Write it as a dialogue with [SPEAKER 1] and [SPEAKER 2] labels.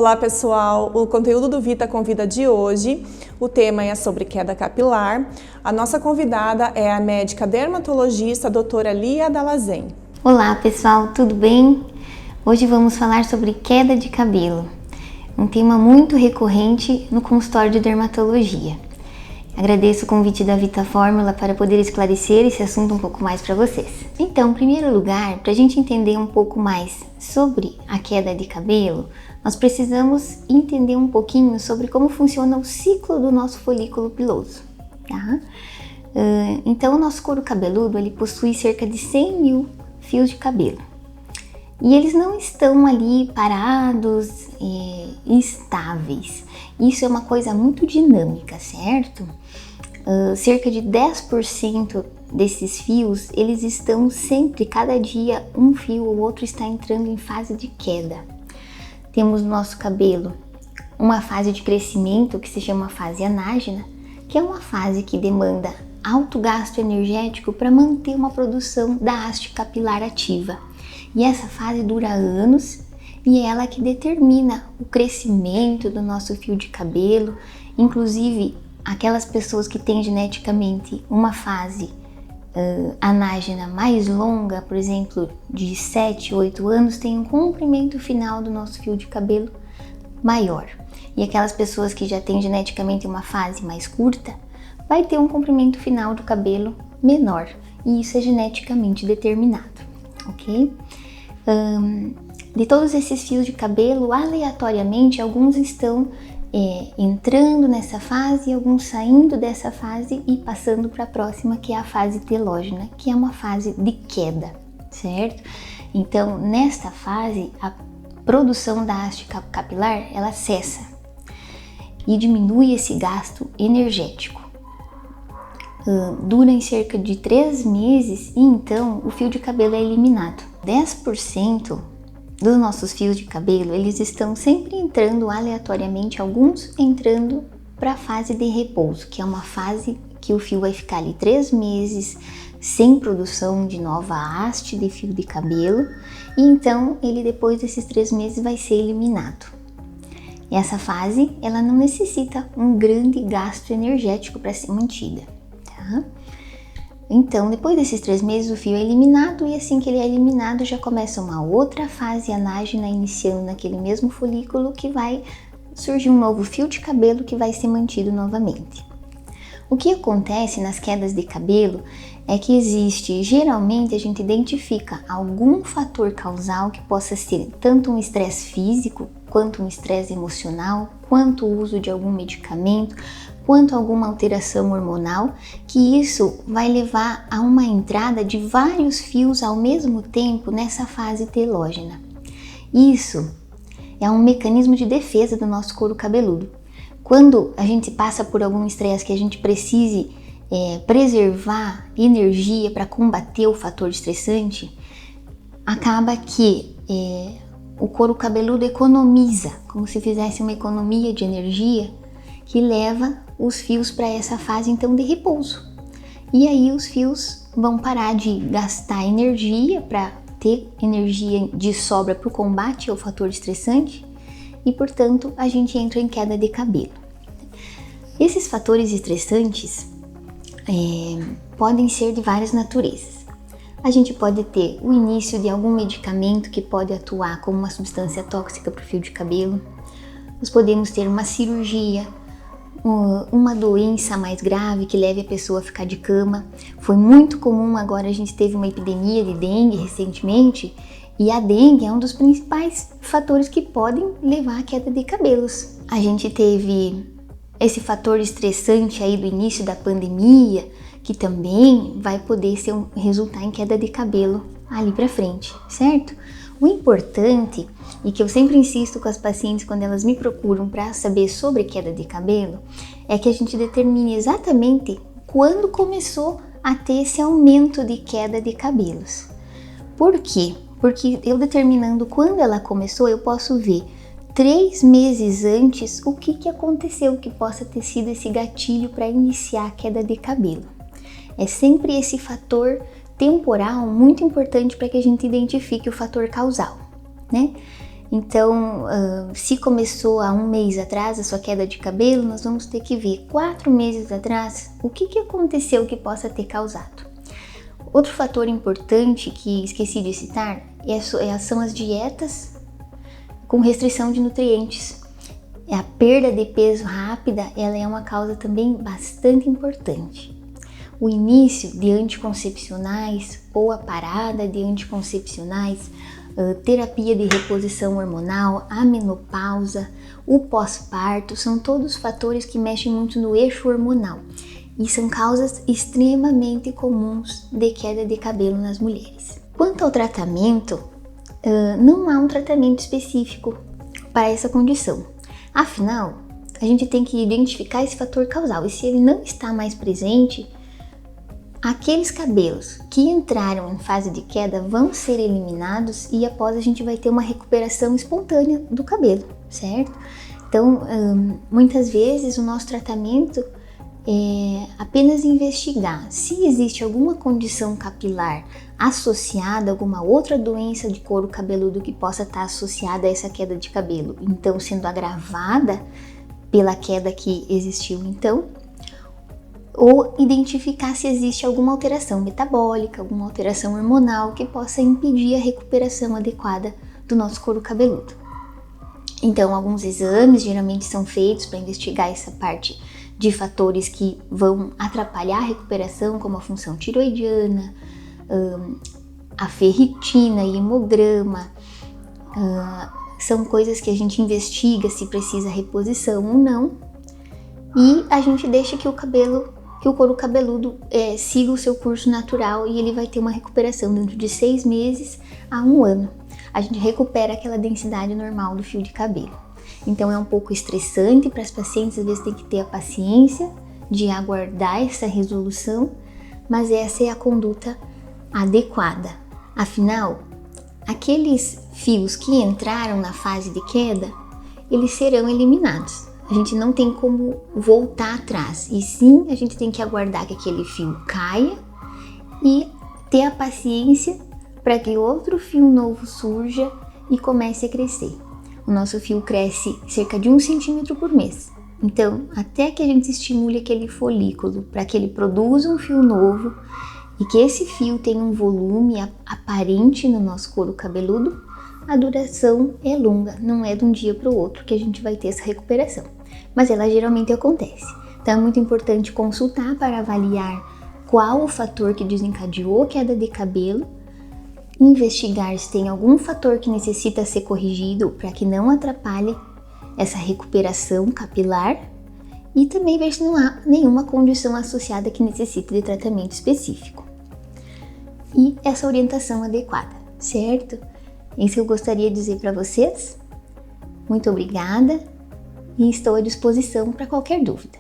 [SPEAKER 1] Olá pessoal, o conteúdo do Vita Convida de hoje, o tema é sobre queda capilar. A nossa convidada é a médica dermatologista doutora Lia Dalazen.
[SPEAKER 2] Olá pessoal, tudo bem? Hoje vamos falar sobre queda de cabelo, um tema muito recorrente no consultório de dermatologia. Agradeço o convite da Vita Fórmula para poder esclarecer esse assunto um pouco mais para vocês. Então, em primeiro lugar, para a gente entender um pouco mais sobre a queda de cabelo, nós precisamos entender um pouquinho sobre como funciona o ciclo do nosso folículo piloso, tá? Então, o nosso couro cabeludo ele possui cerca de 100 mil fios de cabelo. E eles não estão ali parados, instáveis. Isso é uma coisa muito dinâmica, certo? Cerca de 10% desses fios, eles estão sempre, cada dia, um fio ou outro está entrando em fase de queda. Temos no nosso cabelo uma fase de crescimento que se chama fase anágena, que é uma fase que demanda alto gasto energético para manter uma produção da haste capilar ativa. E essa fase dura anos e é ela que determina o crescimento do nosso fio de cabelo. Inclusive, aquelas pessoas que têm geneticamente uma fase anágena mais longa, por exemplo, de 7, 8 anos, têm um comprimento final do nosso fio de cabelo maior. E aquelas pessoas que já têm geneticamente uma fase mais curta, vai ter um comprimento final do cabelo menor. E isso é geneticamente determinado, ok? De todos esses fios de cabelo, aleatoriamente, alguns estão entrando nessa fase, alguns saindo dessa fase e passando para a próxima, que é a fase telógena, que é uma fase de queda, certo? Então, nesta fase, a produção da haste capilar, ela cessa e diminui esse gasto energético. Dura em cerca de 3 meses e então o fio de cabelo é eliminado. 10% dos nossos fios de cabelo, eles estão sempre entrando aleatoriamente, alguns entrando para a fase de repouso, que é uma fase que o fio vai ficar ali 3 meses sem produção de nova haste de fio de cabelo, e então ele depois desses 3 meses vai ser eliminado. E essa fase, ela não necessita um grande gasto energético para ser mantida, tá? Então, depois desses 3 meses, o fio é eliminado e assim que ele é eliminado, já começa uma outra fase anágena, iniciando naquele mesmo folículo, que vai surgir um novo fio de cabelo que vai ser mantido novamente. O que acontece nas quedas de cabelo é que existe, geralmente a gente identifica algum fator causal que possa ser tanto um estresse físico, quanto um estresse emocional, quanto o uso de algum medicamento, quanto alguma alteração hormonal, que isso vai levar a uma entrada de vários fios ao mesmo tempo nessa fase telógena. Isso é um mecanismo de defesa do nosso couro cabeludo. Quando a gente passa por algum estresse que a gente precise preservar energia para combater o fator estressante, acaba que o couro cabeludo economiza, como se fizesse uma economia de energia, que leva os fios para essa fase então de repouso. E aí os fios vão parar de gastar energia para ter energia de sobra para o combate ao fator estressante e, portanto, a gente entra em queda de cabelo. Esses fatores estressantes podem ser de várias naturezas. A gente pode ter o início de algum medicamento que pode atuar como uma substância tóxica para o fio de cabelo. Nós podemos ter uma cirurgia, uma doença mais grave que leve a pessoa a ficar de cama. Foi muito comum, agora a gente teve uma epidemia de dengue recentemente, e a dengue é um dos principais fatores que podem levar à queda de cabelos. A gente teve esse fator estressante aí do início da pandemia, que também vai poder resultar em queda de cabelo ali pra frente, certo? O importante, e que eu sempre insisto com as pacientes quando elas me procuram para saber sobre queda de cabelo, é que a gente determine exatamente quando começou a ter esse aumento de queda de cabelos. Por quê? Porque eu determinando quando ela começou, eu posso ver 3 meses antes o que aconteceu que possa ter sido esse gatilho para iniciar a queda de cabelo. É sempre esse fator temporal muito importante para que a gente identifique o fator causal, né? Então, se começou há um mês atrás a sua queda de cabelo, nós vamos ter que ver 4 meses atrás o que aconteceu que possa ter causado. Outro fator importante que esqueci de citar são as dietas com restrição de nutrientes. A perda de peso rápida, ela é uma causa também bastante importante. O início de anticoncepcionais ou a parada de anticoncepcionais, terapia de reposição hormonal, a menopausa, o pós-parto, são todos fatores que mexem muito no eixo hormonal e são causas extremamente comuns de queda de cabelo nas mulheres. Quanto ao tratamento, não há um tratamento específico para essa condição. Afinal, a gente tem que identificar esse fator causal e se ele não está mais presente, aqueles cabelos que entraram em fase de queda vão ser eliminados e após a gente vai ter uma recuperação espontânea do cabelo, certo? Então, muitas vezes o nosso tratamento é apenas investigar se existe alguma condição capilar associada a alguma outra doença de couro cabeludo que possa estar associada a essa queda de cabelo, então sendo agravada pela queda que existiu então, ou identificar se existe alguma alteração metabólica, alguma alteração hormonal que possa impedir a recuperação adequada do nosso couro cabeludo. Então, alguns exames geralmente são feitos para investigar essa parte de fatores que vão atrapalhar a recuperação, como a função tiroidiana, a ferritina e hemograma. São coisas que a gente investiga se precisa reposição ou não, e a gente deixa que o couro cabeludo siga o seu curso natural e ele vai ter uma recuperação dentro de 6 meses a 1 ano. A gente recupera aquela densidade normal do fio de cabelo. Então é um pouco estressante para as pacientes, às vezes tem que ter a paciência de aguardar essa resolução, mas essa é a conduta adequada. Afinal, aqueles fios que entraram na fase de queda, eles serão eliminados. A gente não tem como voltar atrás, e sim a gente tem que aguardar que aquele fio caia e ter a paciência para que outro fio novo surja e comece a crescer. O nosso fio cresce cerca de 1 centímetro por mês. Então, até que a gente estimule aquele folículo para que ele produza um fio novo e que esse fio tenha um volume aparente no nosso couro cabeludo, a duração é longa, não é de um dia para o outro que a gente vai ter essa recuperação. Mas ela geralmente acontece. Então é muito importante consultar para avaliar qual o fator que desencadeou a queda de cabelo, investigar se tem algum fator que necessita ser corrigido para que não atrapalhe essa recuperação capilar e também ver se não há nenhuma condição associada que necessite de tratamento específico. E essa orientação adequada, certo? Isso eu gostaria de dizer para vocês. Muito obrigada e estou à disposição para qualquer dúvida.